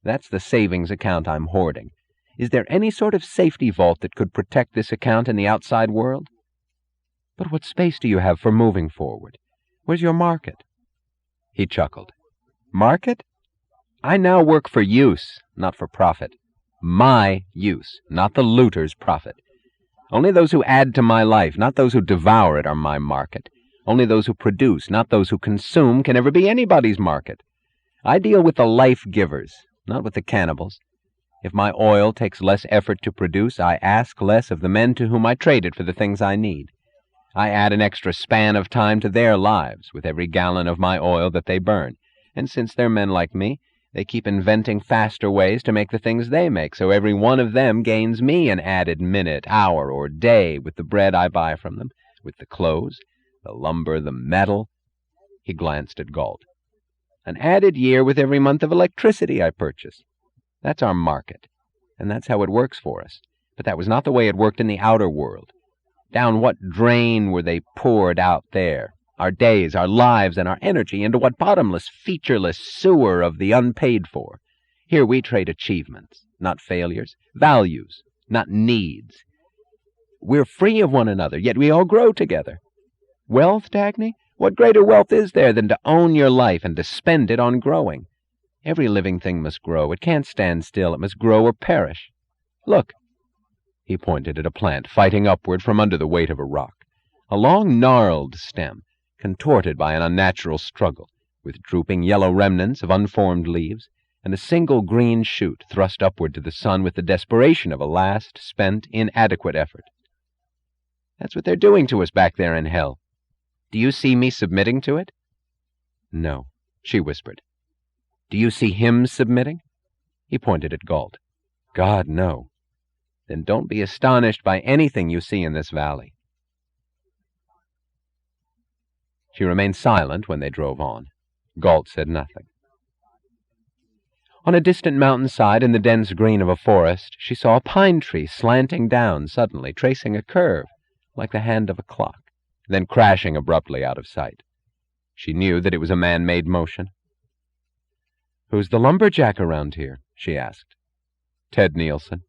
That's the savings account I'm hoarding. Is there any sort of safety vault that could protect this account in the outside world? But what space do you have for moving forward? Where's your market? He chuckled. Market? I now work for use, not for profit. My use, not the looter's profit. Only those who add to my life, not those who devour it, are my market. Only those who produce, not those who consume, can ever be anybody's market. I deal with the life-givers, not with the cannibals. If my oil takes less effort to produce, I ask less of the men to whom I trade it for the things I need. I add an extra span of time to their lives with every gallon of my oil that they burn, and since they're men like me, they keep inventing faster ways to make the things they make, so every one of them gains me an added minute, hour, or day with the bread I buy from them, with the clothes, the lumber, the metal. He glanced at Galt. An added year with every month of electricity I purchase. That's our market, and that's how it works for us. But that was not the way it worked in the outer world. Down what drain were they poured out there? Our days, our lives, and our energy into what bottomless, featureless sewer of the unpaid for? Here we trade achievements, not failures, values, not needs. We're free of one another, yet we all grow together. Wealth, Dagny? What greater wealth is there than to own your life and to spend it on growing? Every living thing must grow. It can't stand still. It must grow or perish. Look. He pointed at a plant fighting upward from under the weight of a rock. A long, gnarled stem, contorted by an unnatural struggle, with drooping yellow remnants of unformed leaves, and a single green shoot thrust upward to the sun with the desperation of a last, spent, inadequate effort. That's what they're doing to us back there in hell. Do you see me submitting to it? No, she whispered. Do you see him submitting? He pointed at Galt. God, no. Then don't be astonished by anything you see in this valley. She remained silent when they drove on. Galt said nothing. On a distant mountainside in the dense green of a forest, she saw a pine tree slanting down suddenly, tracing a curve, like the hand of a clock, then crashing abruptly out of sight. She knew that it was a man-made motion. Who's the lumberjack around here? She asked. Ted Nielsen.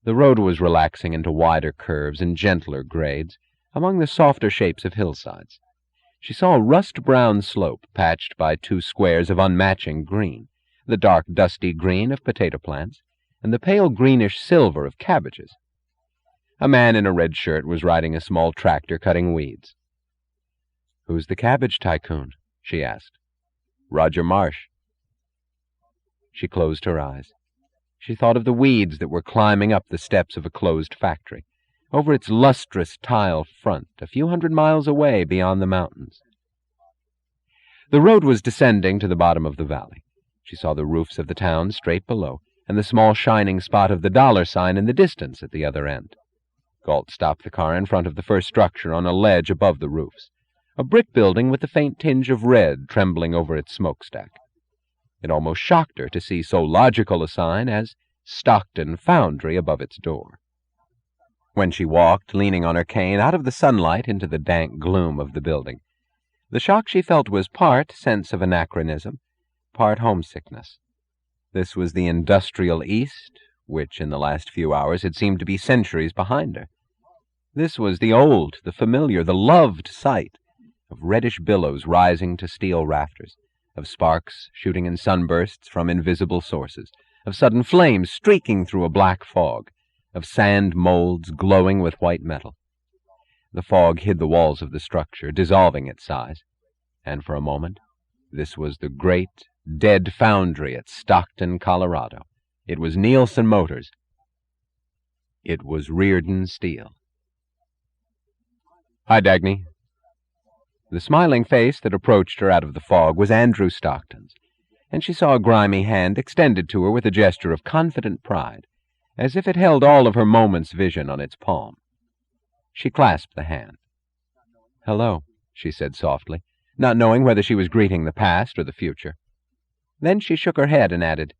The road was relaxing into wider curves and gentler grades, among the softer shapes of hillsides. She saw a rust-brown slope patched by two squares of unmatching green, the dark, dusty green of potato plants, and the pale greenish silver of cabbages. A man in a red shirt was riding a small tractor cutting weeds. Who's the cabbage tycoon? She asked. Roger Marsh. She closed her eyes. She thought of the weeds that were climbing up the steps of a closed factory, over its lustrous tile front, a few hundred miles away beyond the mountains. The road was descending to the bottom of the valley. She saw the roofs of the town straight below, and the small shining spot of the dollar sign in the distance at the other end. Galt stopped the car in front of the first structure on a ledge above the roofs, a brick building with a faint tinge of red trembling over its smokestack. It almost shocked her to see so logical a sign as Stockton Foundry above its door. When she walked, leaning on her cane, out of the sunlight into the dank gloom of the building, the shock she felt was part sense of anachronism, part homesickness. This was the industrial East, which in the last few hours had seemed to be centuries behind her. This was the old, the familiar, the loved sight of reddish billows rising to steel rafters, of sparks shooting in sunbursts from invisible sources, of sudden flames streaking through a black fog, of sand molds glowing with white metal. The fog hid the walls of the structure, dissolving its size, and for a moment this was the great, dead foundry at Stockton, Colorado. It was Nielsen Motors. It was Reardon Steel. Hi, Dagny. The smiling face that approached her out of the fog was Andrew Stockton's, and she saw a grimy hand extended to her with a gesture of confident pride, as if it held all of her moment's vision on its palm. She clasped the hand. Hello, she said softly, not knowing whether she was greeting the past or the future. Then she shook her head and added,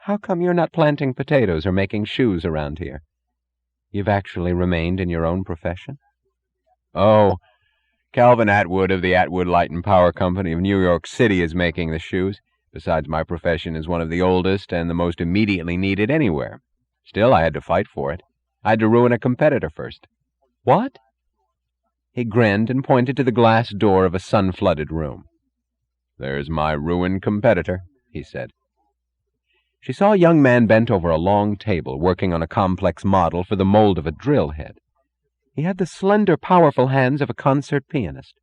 How come you're not planting potatoes or making shoes around here? You've actually remained in your own profession? Oh, Calvin Atwood of the Atwood Light and Power Company of New York City is making the shoes, Besides, my profession is one of the oldest and the most immediately needed anywhere. Still, I had to fight for it. I had to ruin a competitor first. What? He grinned and pointed to the glass door of a sun-flooded room. There's my ruined competitor, he said. She saw a young man bent over a long table, working on a complex model for the mold of a drill head. He had the slender, powerful hands of a concert pianist,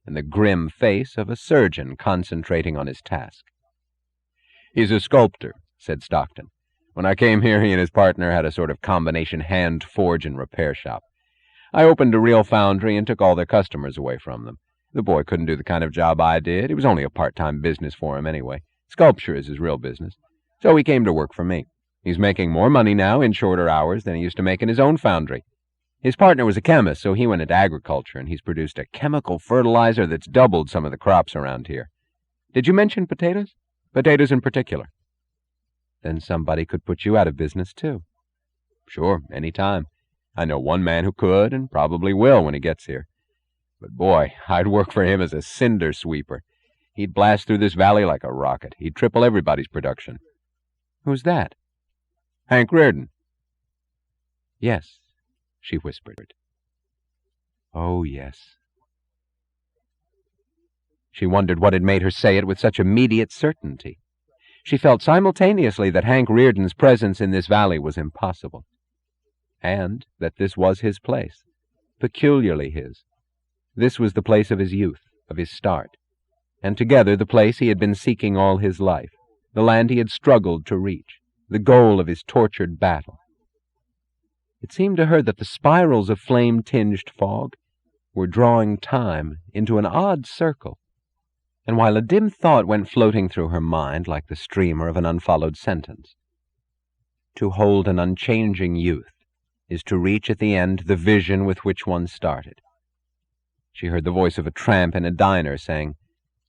and the grim face of a surgeon concentrating on his task. He's a sculptor, said Stockton. When I came here, he and his partner had a sort of combination hand forge and repair shop. I opened a real foundry and took all their customers away from them. The boy couldn't do the kind of job I did. It was only a part-time business for him anyway. Sculpture is his real business. So he came to work for me. He's making more money now in shorter hours than he used to make in his own foundry. His partner was a chemist, so he went into agriculture, and he's produced a chemical fertilizer that's doubled some of the crops around here. Did you mention potatoes? Potatoes in particular. Then somebody could put you out of business, too. Sure, any time. I know one man who could, and probably will when he gets here. But boy, I'd work for him as a cinder sweeper. He'd blast through this valley like a rocket. He'd triple everybody's production. Who's that? Hank Reardon. Yes, she whispered. Oh, yes. She wondered what had made her say it with such immediate certainty. She felt simultaneously that Hank Reardon's presence in this valley was impossible, and that this was his place, peculiarly his. This was the place of his youth, of his start, and together the place he had been seeking all his life, the land he had struggled to reach, the goal of his tortured battle. It seemed to her that the spirals of flame-tinged fog were drawing time into an odd circle, and while a dim thought went floating through her mind like the streamer of an unfollowed sentence, to hold an unchanging youth is to reach at the end the vision with which one started. She heard the voice of a tramp in a diner saying,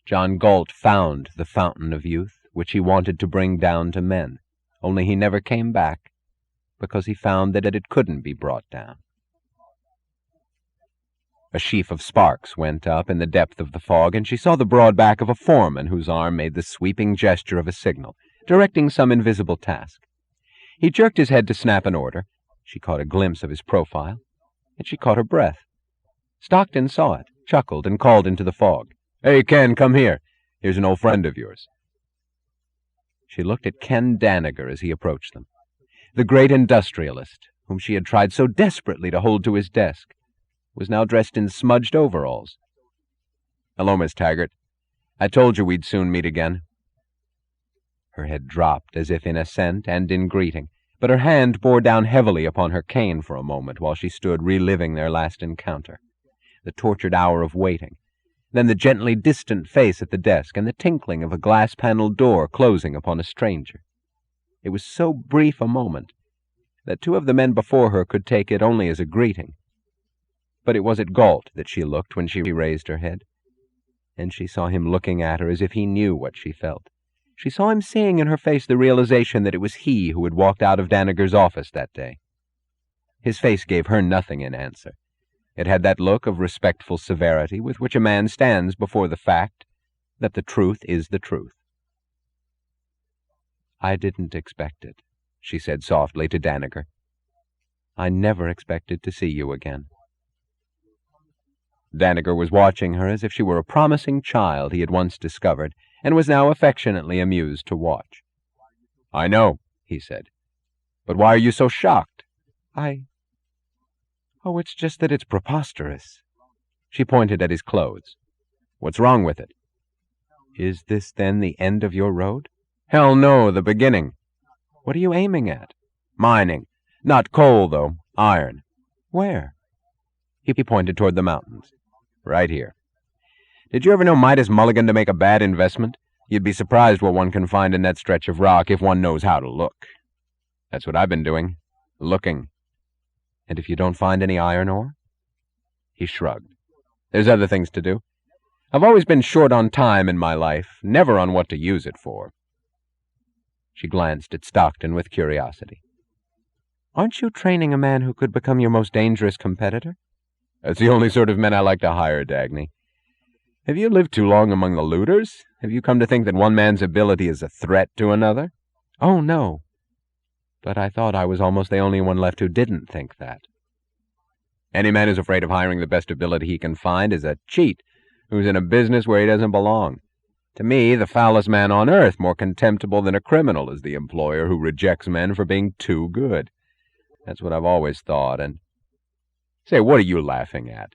John Galt found the fountain of youth, which he wanted to bring down to men, only he never came back, because he found that it couldn't be brought down. A sheaf of sparks went up in the depth of the fog, and she saw the broad back of a foreman whose arm made the sweeping gesture of a signal, directing some invisible task. He jerked his head to snap an order. She caught a glimpse of his profile, and she caught her breath. Stockton saw it, chuckled, and called into the fog. Hey, Ken, come here. Here's an old friend of yours. She looked at Ken Danager as he approached them. The great industrialist, whom she had tried so desperately to hold to his desk, was now dressed in smudged overalls. Hello, Miss Taggart. I told you we'd soon meet again. Her head dropped as if in assent and in greeting, but her hand bore down heavily upon her cane for a moment while she stood reliving their last encounter, the tortured hour of waiting, then the gently distant face at the desk and the tinkling of a glass-paneled door closing upon a stranger. It was so brief a moment that two of the men before her could take it only as a greeting. But it was at Galt that she looked when she raised her head, and she saw him looking at her as if he knew what she felt. She saw him seeing in her face the realization that it was he who had walked out of Danager's office that day. His face gave her nothing in answer. It had that look of respectful severity with which a man stands before the fact that the truth is the truth. I didn't expect it, she said softly to Danager. I never expected to see you again. Danager was watching her as if she were a promising child he had once discovered, and was now affectionately amused to watch. I know, he said. But why are you so shocked? Oh, it's just that it's preposterous. She pointed at his clothes. What's wrong with it? Is this then the end of your road? Hell no, the beginning. What are you aiming at? Mining. Not coal, though. Iron. Where? He pointed toward the mountains. Right here. Did you ever know Midas Mulligan to make a bad investment? You'd be surprised what one can find in that stretch of rock if one knows how to look. That's what I've been doing. Looking. And if you don't find any iron ore? He shrugged. There's other things to do. I've always been short on time in my life, never on what to use it for. She glanced at Stockton with curiosity. Aren't you training a man who could become your most dangerous competitor? That's the only sort of men I like to hire, Dagny. Have you lived too long among the looters? Have you come to think that one man's ability is a threat to another? Oh, no. But I thought I was almost the only one left who didn't think that. Any man who's afraid of hiring the best ability he can find is a cheat who's in a business where he doesn't belong. To me, the foulest man on earth, more contemptible than a criminal, is the employer who rejects men for being too good. That's what I've always thought, and... Say, what are you laughing at?